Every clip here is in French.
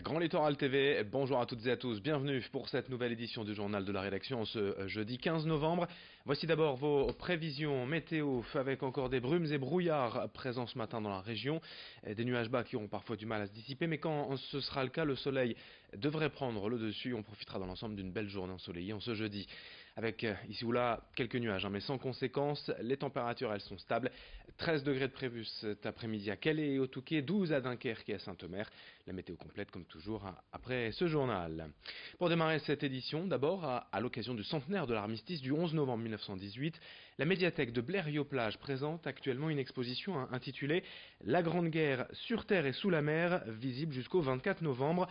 Grand Littoral TV, bonjour à toutes et à tous, bienvenue pour cette nouvelle édition du journal de la rédaction ce jeudi 15 novembre. Voici d'abord vos prévisions météo avec encore des brumes et brouillards présents ce matin dans la région. Des nuages bas qui auront parfois du mal à se dissiper, mais quand ce sera le cas, le soleil devrait prendre le dessus. On profitera dans l'ensemble d'une belle journée ensoleillée en ce jeudi. Avec ici ou là quelques nuages, mais sans conséquence. Les températures, elles sont stables. 13 degrés de prévu cet après-midi à Calais et au Touquet, 12 à Dunkerque et à Saint-Omer. La météo complète comme toujours après ce journal. Pour démarrer cette édition, d'abord à l'occasion du centenaire de l'armistice du 11 novembre 1918, la médiathèque de Blériot-Plage présente actuellement une exposition intitulée La Grande Guerre sur terre et sous la mer, visible jusqu'au 24 novembre.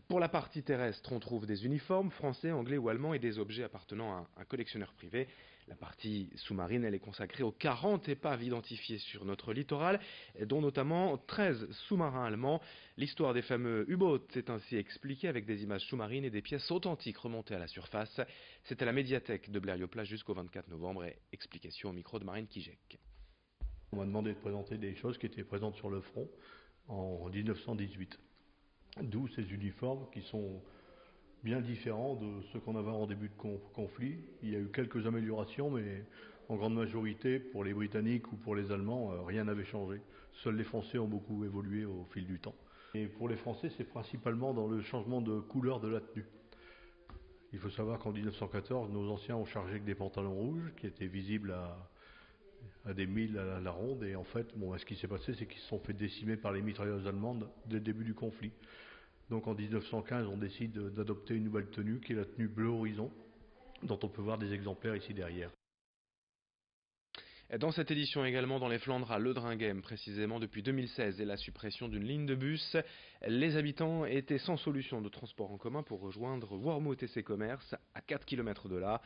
Pour la partie terrestre, on trouve des uniformes français, anglais ou allemands et des objets appartenant à un collectionneur privé. La partie sous-marine, elle est consacrée aux 40 épaves identifiées sur notre littoral, dont notamment 13 sous-marins allemands. L'histoire des fameux U-boats est ainsi expliquée avec des images sous-marines et des pièces authentiques remontées à la surface. C'est à la médiathèque de Blériot-Plage jusqu'au 24 novembre et explication au micro de Marine Kijek. On m'a demandé de présenter des choses qui étaient présentes sur le front en 1918. D'où ces uniformes qui sont bien différents de ceux qu'on avait en début de conflit. Il y a eu quelques améliorations, mais en grande majorité, pour les Britanniques ou pour les Allemands, rien n'avait changé. Seuls les Français ont beaucoup évolué au fil du temps. Et pour les Français, c'est principalement dans le changement de couleur de la tenue. Il faut savoir qu'en 1914, nos anciens ont chargé avec des pantalons rouges qui étaient visibles à des milles à la ronde. Et en fait, ce qui s'est passé, c'est qu'ils se sont fait décimer par les mitrailleuses allemandes dès le début du conflit. Donc en 1915, on décide d'adopter une nouvelle tenue qui est la tenue bleu horizon, dont on peut voir des exemplaires ici derrière. Dans cette édition également, dans les Flandres, à Leudringhem, précisément depuis 2016 et la suppression d'une ligne de bus, les habitants étaient sans solution de transport en commun pour rejoindre Wormhout et ses commerces, à 4 km de là.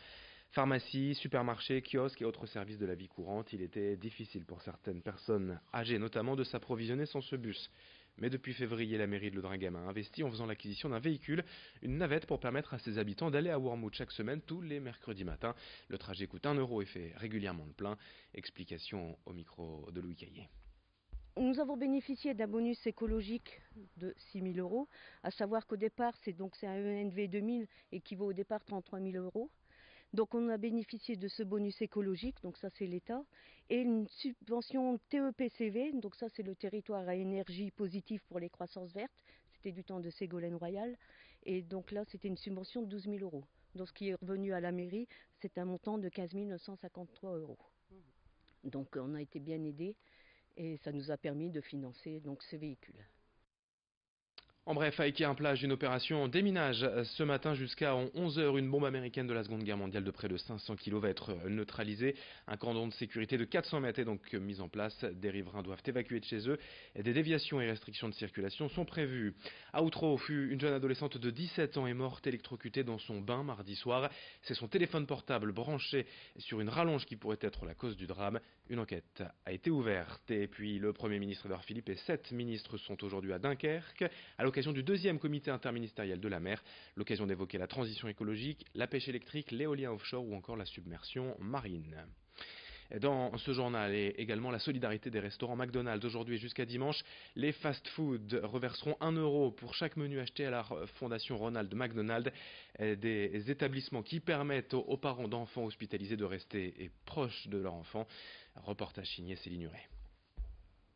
Pharmacie, supermarchés, kiosques et autres services de la vie courante, il était difficile pour certaines personnes âgées notamment de s'approvisionner sans ce bus. Mais depuis février, la mairie de Leudringhem a investi en faisant l'acquisition d'un véhicule, une navette pour permettre à ses habitants d'aller à Wormhout chaque semaine tous les mercredis matins. Le trajet coûte 1 euro et fait régulièrement le plein. Explication au micro de Louis Caillé. Nous avons bénéficié d'un bonus écologique de 6 000 euros, à savoir qu'au départ, c'est un ENV 2000 équivaut au départ 33 000 euros. Donc on a bénéficié de ce bonus écologique, donc ça c'est l'État, et une subvention TEPCV, donc ça c'est le territoire à énergie positive pour les croissances vertes, c'était du temps de Ségolène Royal, et donc là c'était une subvention de 12 000 euros. Donc ce qui est revenu à la mairie, c'est un montant de 15 953 euros. Donc on a été bien aidés. Et ça nous a permis de financer donc ce véhicule. En bref, à Équerre-Plage, une opération déminage ce matin jusqu'à 11 heures. Une bombe américaine de la Seconde Guerre mondiale de près de 500 kg va être neutralisée. Un cordon de sécurité de 400 mètres est donc mis en place. Des riverains doivent évacuer de chez eux. Et des déviations et restrictions de circulation sont prévues. À Outreau, une jeune adolescente de 17 ans est morte électrocutée dans son bain mardi soir. C'est son téléphone portable branché sur une rallonge qui pourrait être la cause du drame. Une enquête a été ouverte. Et puis le Premier ministre Édouard Philippe et 7 ministres sont aujourd'hui à Dunkerque à l'occasion du deuxième comité interministériel de la mer, l'occasion d'évoquer la transition écologique, la pêche électrique, l'éolien offshore ou encore la submersion marine. Dans ce journal et également la solidarité des restaurants McDonald's. Aujourd'hui et jusqu'à dimanche, les fast-food reverseront 1 euro pour chaque menu acheté à la fondation Ronald McDonald, des établissements qui permettent aux parents d'enfants hospitalisés de rester proches de leur enfant. Reportage signé Céline Huret.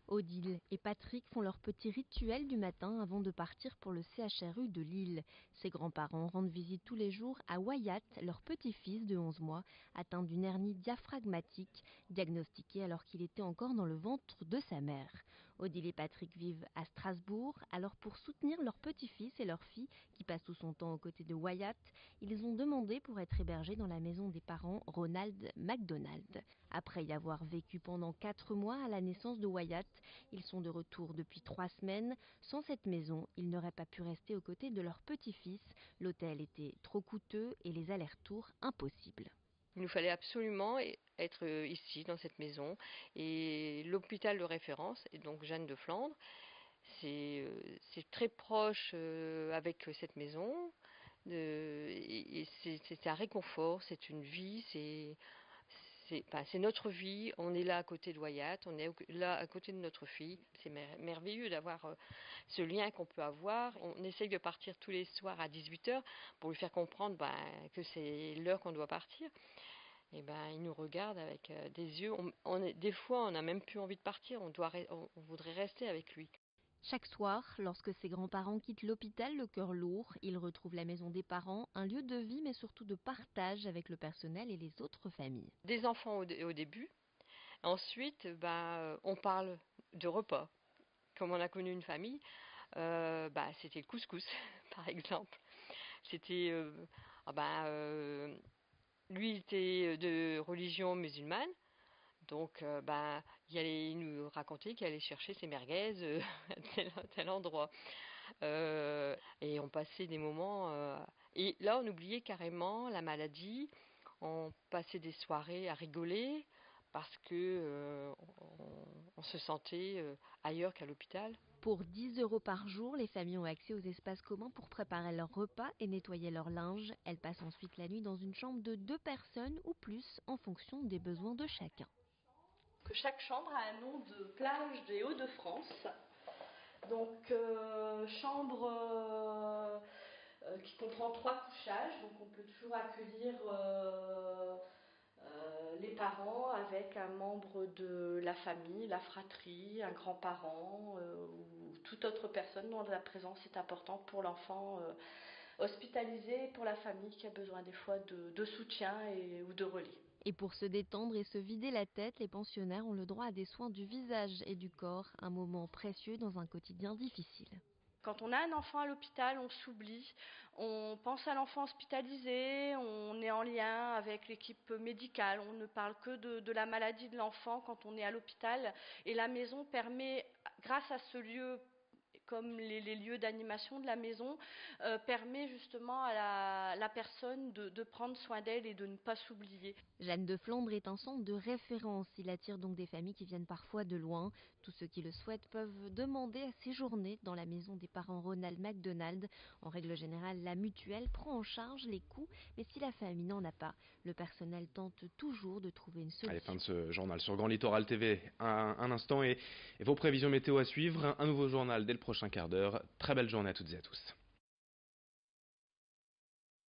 Odile et Patrick font leur petit rituel du matin avant de partir pour le CHRU de Lille. Ses grands-parents rendent visite tous les jours à Wyatt, leur petit-fils de 11 mois, atteint d'une hernie diaphragmatique, diagnostiquée alors qu'il était encore dans le ventre de sa mère. Odile et Patrick vivent à Strasbourg, alors pour soutenir leur petit-fils et leur fille qui passent tout son temps aux côtés de Wyatt, ils ont demandé pour être hébergés dans la maison des parents Ronald McDonald. Après y avoir vécu pendant 4 mois à la naissance de Wyatt, ils sont de retour depuis 3 semaines. Sans cette maison, ils n'auraient pas pu rester aux côtés de leur petit-fils. L'hôtel était trop coûteux et les allers-retours impossibles. Il nous fallait absolument être ici, dans cette maison. Et l'hôpital de référence, et donc Jeanne de Flandre, c'est très proche avec cette maison. Et c'est un réconfort, c'est une vie, c'est notre vie, on est là à côté de Wyatt, on est là à côté de notre fille. C'est merveilleux d'avoir ce lien qu'on peut avoir. On essaye de partir tous les soirs à 18h pour lui faire comprendre que c'est l'heure qu'on doit partir. Et il nous regarde avec des yeux. Des fois, on n'a même plus envie de partir, on voudrait rester avec lui. Chaque soir, lorsque ses grands-parents quittent l'hôpital le cœur lourd, ils retrouvent la maison des parents, un lieu de vie mais surtout de partage avec le personnel et les autres familles. Des enfants au début. Ensuite, on parle de repas. Comme on a connu une famille, c'était le couscous, par exemple. C'était, lui était de religion musulmane, donc il nous racontait qu'il allait chercher ses merguez à tel endroit. Et on passait des moments... et là, on oubliait carrément la maladie. On passait des soirées à rigoler parce que on se sentait ailleurs qu'à l'hôpital. Pour 10 € par jour, les familles ont accès aux espaces communs pour préparer leurs repas et nettoyer leur linge. Elles passent ensuite la nuit dans une chambre de 2 personnes ou plus en fonction des besoins de chacun. Chaque chambre a un nom de plage des Hauts-de-France. Donc chambre qui comprend 3 couchages, donc on peut toujours accueillir les parents avec un membre de la famille, la fratrie, un grand-parent ou toute autre personne dont la présence est importante pour l'enfant hospitalisé et pour la famille qui a besoin des fois de soutien ou de relais. Et pour se détendre et se vider la tête, les pensionnaires ont le droit à des soins du visage et du corps, un moment précieux dans un quotidien difficile. Quand on a un enfant à l'hôpital, on s'oublie, on pense à l'enfant hospitalisé, on est en lien avec l'équipe médicale, on ne parle que de la maladie de l'enfant quand on est à l'hôpital. Et la maison permet, grâce à ce lieu, comme les lieux d'animation de la maison, permet justement à la personne de prendre soin d'elle et de ne pas s'oublier. Jeanne de Flandre est un centre de référence. Il attire donc des familles qui viennent parfois de loin. Tous ceux qui le souhaitent peuvent demander à séjourner dans la maison des parents Ronald McDonald. En règle générale, la mutuelle prend en charge les coûts, mais si la famille n'en a pas, le personnel tente toujours de trouver une solution. Allez, fin de ce journal sur Grand Littoral TV. Un instant et vos prévisions météo à suivre. Un nouveau journal dès le prochain quart d'heure. Très belle journée à toutes et à tous.